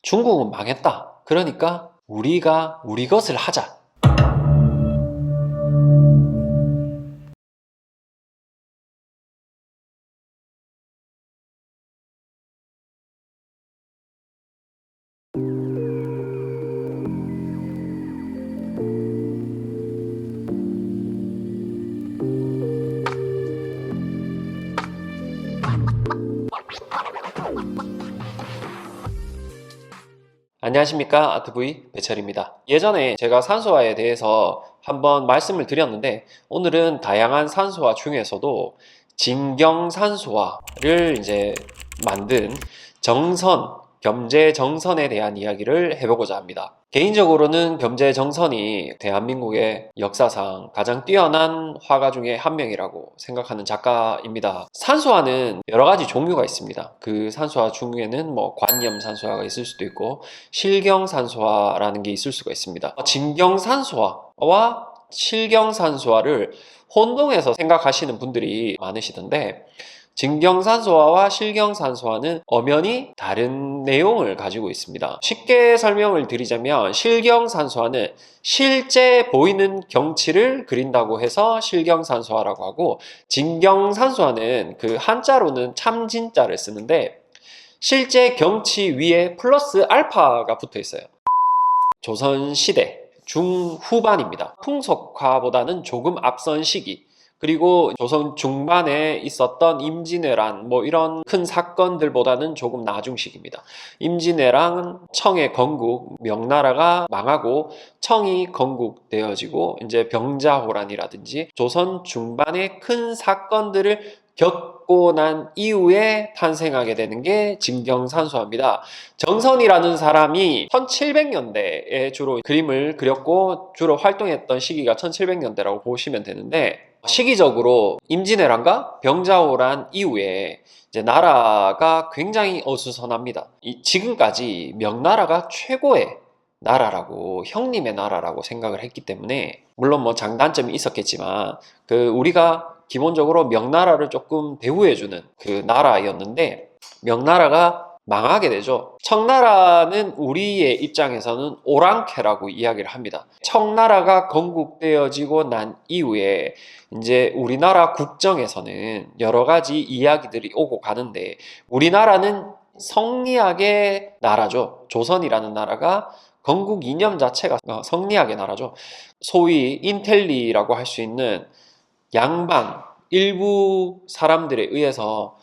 중국은 망했다. 그러니까 우리가 우리 것을 하자. 안녕하십니까, 아트부이 배철입니다. 예전에 제가 산소화에 대해서 한번 말씀을 드렸는데, 오늘은 다양한 산소화 중에서도 진경산소화를 이제 만든 겸재정선에 대한 이야기를 해보고자 합니다. 개인적으로는 겸재정선이 대한민국의 역사상 가장 뛰어난 화가 중에 한 명이라고 생각하는 작가입니다. 산소화는 여러 가지 종류가 있습니다. 그 산소화 중에는 관염산소화가 있을 수도 있고 실경산소화라는 게 있을 수가 있습니다. 진경산소화와 실경산소화를 혼동해서 생각하시는 분들이 많으시던데, 진경산소화와 실경산소화는 엄연히 다른 내용을 가지고 있습니다. 쉽게 설명을 드리자면, 실경산소화는 실제 보이는 경치를 그린다고 해서 실경산소화라고 하고, 진경산소화는 그 한자로는 참진자를 쓰는데 실제 경치 위에 플러스 알파가 붙어 있어요. 조선시대 중후반입니다. 풍속화보다는 조금 앞선 시기, 그리고 조선 중반에 있었던 임진왜란 이런 큰 사건들보다는 조금 나중 시기입니다. 임진왜란, 청의 건국, 명나라가 망하고 청이 건국되어지고 이제 병자호란이라든지 조선 중반의 큰 사건들을 겪고 난 이후에 탄생하게 되는 게 진경산소화입니다. 정선이라는 사람이 1700년대에 주로 그림을 그렸고 주로 활동했던 시기가 1700년대라고 보시면 되는데, 시기적으로 임진왜란과 병자호란 이후에 이제 나라가 굉장히 어수선합니다. 지금까지 명나라가 최고의 나라라고, 형님의 나라라고 생각을 했기 때문에, 물론 장단점이 있었겠지만 우리가 기본적으로 명나라를 조금 대우해주는 그 나라였는데, 명나라가 망하게 되죠. 청나라는 우리의 입장에서는 오랑캐라고 이야기를 합니다. 청나라가 건국되어지고 난 이후에 이제 우리나라 국정에서는 여러 가지 이야기들이 오고 가는데, 우리나라는 성리학의 나라죠. 조선이라는 나라가 건국 이념 자체가 성리학의 나라죠. 소위 인텔리라고 할 수 있는 양반 일부 사람들에 의해서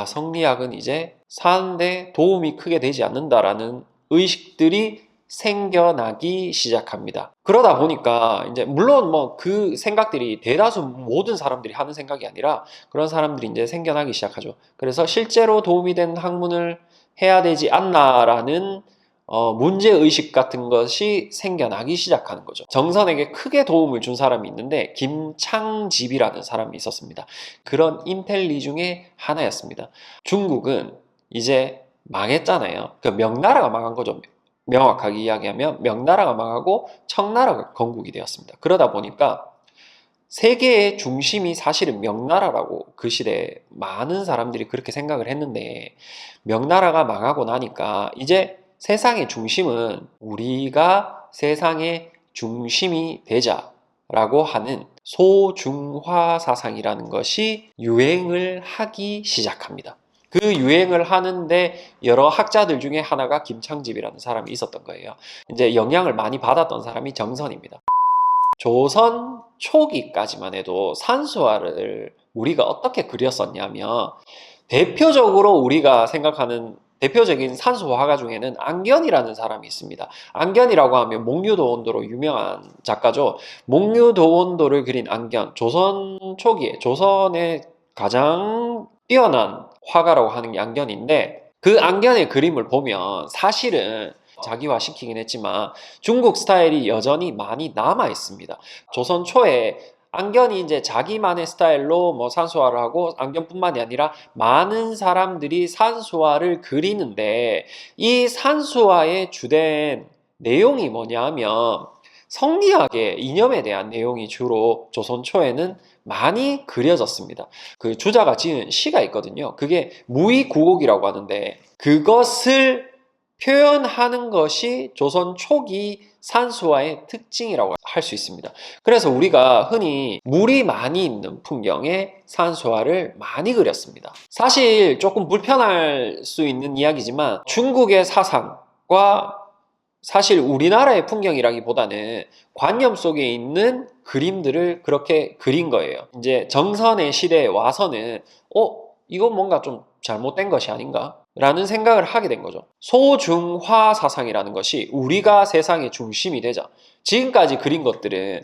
성리학은 이제 사는데 도움이 크게 되지 않는다라는 의식들이 생겨나기 시작합니다. 그러다 보니까 이제 물론 그 생각들이 대다수 모든 사람들이 하는 생각이 아니라 그런 사람들이 이제 생겨나기 시작하죠. 그래서 실제로 도움이 되는 학문을 해야 되지 않나라는 문제의식 같은 것이 생겨나기 시작하는 거죠. 정선에게 크게 도움을 준 사람이 있는데 김창집이라는 사람이 있었습니다. 그런 인텔리 중에 하나였습니다. 중국은 이제 망했잖아요. 명나라가 망한 거죠. 명확하게 이야기하면 명나라가 망하고 청나라가 건국이 되었습니다. 그러다 보니까 세계의 중심이 사실은 명나라라고 그 시대에 많은 사람들이 그렇게 생각을 했는데, 명나라가 망하고 나니까 이제 세상의 중심은 우리가 세상의 중심이 되자라고 하는 소중화 사상이라는 것이 유행을 하기 시작합니다. 그 유행을 하는데 여러 학자들 중에 하나가 김창집이라는 사람이 있었던 거예요. 이제 영향을 많이 받았던 사람이 정선입니다. 조선 초기까지만 해도 산소화를 우리가 어떻게 그렸었냐면, 대표적으로 우리가 생각하는 대표적인 산소 화가 중에는 안견이라는 사람이 있습니다. 안견이라고 하면 목류도원도로 유명한 작가죠. 목류도원도를 그린 안견, 조선 초기에 조선의 가장 뛰어난 화가라고 하는 게 안견인데, 그 안견의 그림을 보면 사실은 자기화시키긴 했지만 중국 스타일이 여전히 많이 남아 있습니다. 조선 초에 안견이 이제 자기만의 스타일로 산소화를 하고, 안견뿐만이 아니라 많은 사람들이 산소화를 그리는데, 이 산소화의 주된 내용이 뭐냐 하면 성리학의 이념에 대한 내용이 주로 조선 초에는 많이 그려졌습니다. 그 주자가 지은 시가 있거든요. 그게 무의구곡이라고 하는데, 그것을 표현하는 것이 조선 초기 산수화의 특징이라고 할 수 있습니다. 그래서 우리가 흔히 물이 많이 있는 풍경에 산수화를 많이 그렸습니다. 사실 조금 불편할 수 있는 이야기지만 중국의 사상과 사실 우리나라의 풍경이라기보다는 관념 속에 있는 그림들을 그렇게 그린 거예요. 이제 정선의 시대에 와서는 이건 뭔가 좀 잘못된 것이 아닌가? 라는 생각을 하게 된 거죠. 소중화 사상이라는 것이 우리가 세상의 중심이 되자 지금까지 그린 것들은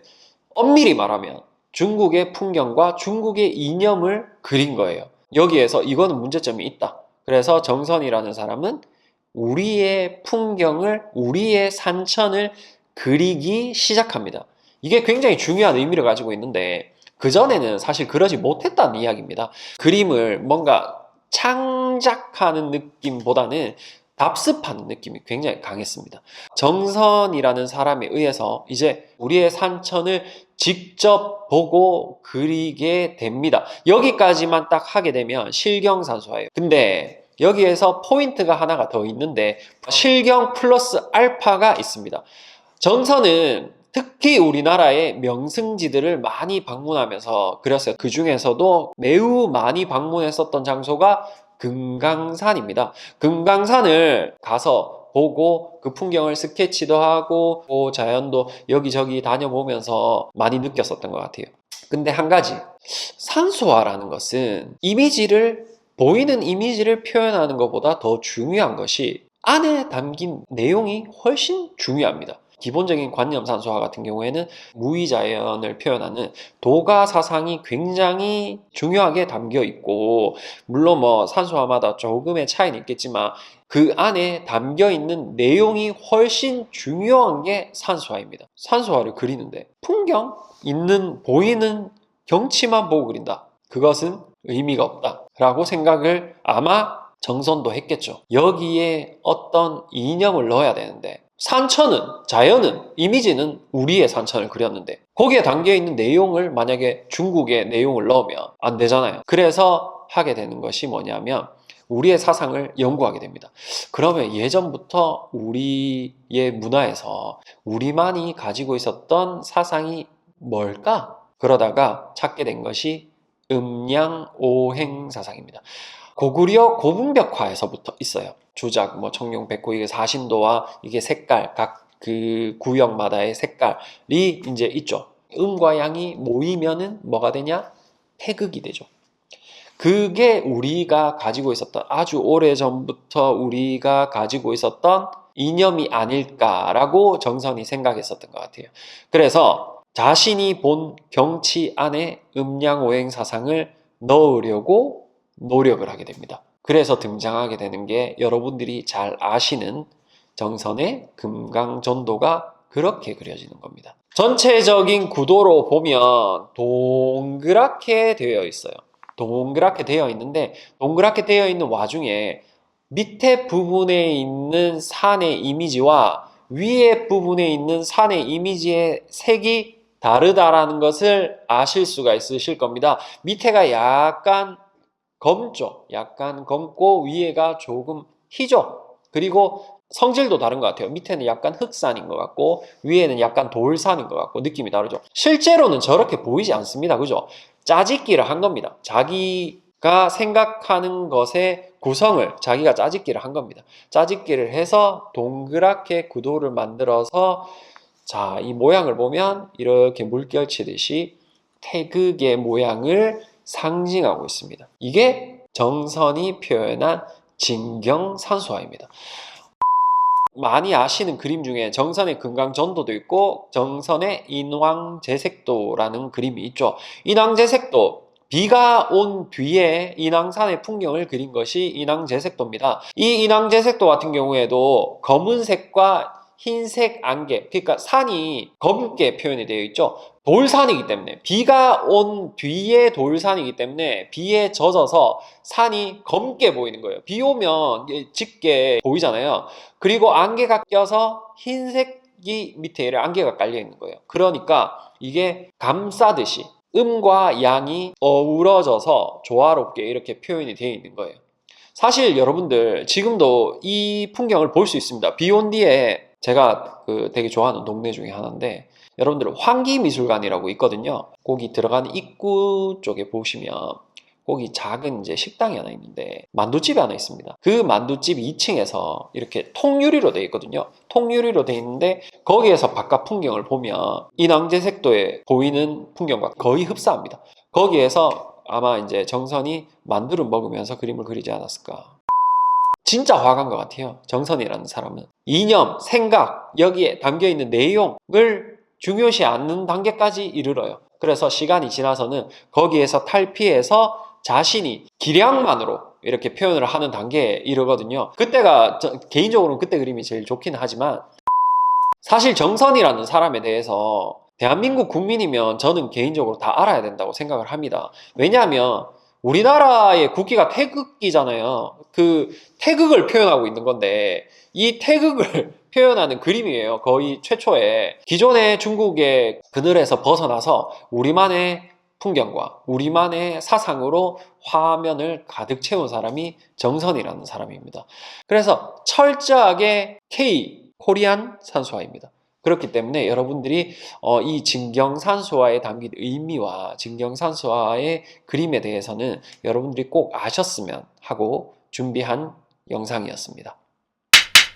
엄밀히 말하면 중국의 풍경과 중국의 이념을 그린 거예요. 여기에서 이거는 문제점이 있다. 그래서 정선이라는 사람은 우리의 풍경을, 우리의 산천을 그리기 시작합니다. 이게 굉장히 중요한 의미를 가지고 있는데 그전에는 사실 그러지 못했다는 이야기입니다. 그림을 뭔가 창작하는 느낌보다는 답습하는 느낌이 굉장히 강했습니다. 정선이라는 사람에 의해서 이제 우리의 산천을 직접 보고 그리게 됩니다. 여기까지만 딱 하게 되면 실경산수화예요. 근데 여기에서 포인트가 하나가 더 있는데 실경 플러스 알파가 있습니다. 정선은 특히 우리나라의 명승지들을 많이 방문하면서 그렸어요. 그 중에서도 매우 많이 방문했었던 장소가 금강산입니다. 금강산을 가서 보고 그 풍경을 스케치도 하고 자연도 여기저기 다녀보면서 많이 느꼈었던 것 같아요. 근데 한 가지, 산수화라는 것은 보이는 이미지를 표현하는 것보다 더 중요한 것이 안에 담긴 내용이 훨씬 중요합니다. 기본적인 관념 산수화 같은 경우에는 무의자연을 표현하는 도가 사상이 굉장히 중요하게 담겨 있고, 물론 뭐 산수화마다 조금의 차이는 있겠지만 그 안에 담겨 있는 내용이 훨씬 중요한 게 산수화입니다. 산수화를 그리는데 풍경 보이는 경치만 보고 그린다. 그것은 의미가 없다 라고 생각을 아마 정선도 했겠죠. 여기에 어떤 이념을 넣어야 되는데 산천은, 자연은, 이미지는 우리의 산천을 그렸는데 거기에 담겨있는 내용을 만약에 중국의 내용을 넣으면 안 되잖아요. 그래서 하게 되는 것이 뭐냐면 우리의 사상을 연구하게 됩니다. 그러면 예전부터 우리의 문화에서 우리만이 가지고 있었던 사상이 뭘까? 그러다가 찾게 된 것이 음양오행 사상입니다. 고구려 고분벽화에서부터 있어요. 주작, 청룡, 백호, 이게 사신도와 이게 색깔, 각 그 구역마다의 색깔이 이제 있죠. 음과 양이 모이면은 뭐가 되냐? 태극이 되죠. 그게 우리가 가지고 있었던, 아주 오래전부터 우리가 가지고 있었던 이념이 아닐까라고 정선이 생각했었던 것 같아요. 그래서 자신이 본 경치 안에 음양오행 사상을 넣으려고 노력을 하게 됩니다. 그래서 등장하게 되는 게 여러분들이 잘 아시는 정선의 금강전도가 그렇게 그려지는 겁니다. 전체적인 구도로 보면 동그랗게 되어 있어요. 동그랗게 되어 있는데 동그랗게 되어 있는 와중에 밑에 부분에 있는 산의 이미지와 위에 부분에 있는 산의 이미지의 색이 다르다라는 것을 아실 수가 있으실 겁니다. 밑에가 약간 검죠. 약간 검고 위에가 조금 희죠. 그리고 성질도 다른 것 같아요. 밑에는 약간 흑산인 것 같고 위에는 약간 돌산인 것 같고 느낌이 다르죠. 실제로는 저렇게 보이지 않습니다. 그죠? 짜집기를 한 겁니다. 자기가 생각하는 것의 구성을 자기가 짜집기를 한 겁니다. 짜집기를 해서 동그랗게 구도를 만들어서 자, 이 모양을 보면 이렇게 물결치듯이 태극의 모양을 상징하고 있습니다. 이게 정선이 표현한 진경산수화입니다. 많이 아시는 그림 중에 정선의 금강전도도 있고 정선의 인왕제색도라는 그림이 있죠. 인왕제색도, 비가 온 뒤에 인왕산의 풍경을 그린 것이 인왕제색도입니다. 이 인왕제색도 같은 경우에도 검은색과 흰색 안개, 그러니까 산이 검게 표현이 되어 있죠. 돌산이기 때문에, 비가 온 뒤에 돌산이기 때문에 비에 젖어서 산이 검게 보이는 거예요. 비 오면 짙게 보이잖아요. 그리고 안개가 껴서 흰색이 밑에 안개가 깔려 있는 거예요. 그러니까 이게 감싸듯이 음과 양이 어우러져서 조화롭게 이렇게 표현이 되어 있는 거예요. 사실 여러분들 지금도 이 풍경을 볼 수 있습니다. 비 온 뒤에 제가 되게 좋아하는 동네 중에 하나인데 여러분들 환기미술관이라고 있거든요. 거기 들어간 입구 쪽에 보시면 거기 작은 이제 식당이 하나 있는데 만두집이 하나 있습니다. 그 만두집 2층에서 이렇게 통유리로 되어 있거든요. 통유리로 되어 있는데 거기에서 바깥 풍경을 보면 인왕제색도에 보이는 풍경과 거의 흡사합니다. 거기에서 아마 이제 정선이 만두를 먹으면서 그림을 그리지 않았을까. 진짜 화가인 것 같아요. 정선이라는 사람은 이념, 생각, 여기에 담겨있는 내용을 중요시 않는 단계까지 이르러요. 그래서 시간이 지나서는 거기에서 탈피해서 자신이 기량만으로 이렇게 표현을 하는 단계에 이르거든요. 그때가 개인적으로는 그때 그림이 제일 좋긴 하지만 사실 정선이라는 사람에 대해서 대한민국 국민이면 저는 개인적으로 다 알아야 된다고 생각을 합니다. 왜냐하면 우리나라의 국기가 태극기잖아요. 그 태극을 표현하고 있는 건데 이 태극을 표현하는 그림이에요. 거의 최초에 기존의 중국의 그늘에서 벗어나서 우리만의 풍경과 우리만의 사상으로 화면을 가득 채운 사람이 정선이라는 사람입니다. 그래서 철저하게 코리안 산수화입니다. 그렇기 때문에 여러분들이 이 진경산수화에 담긴 의미와 진경산수화의 그림에 대해서는 여러분들이 꼭 아셨으면 하고 준비한 영상이었습니다.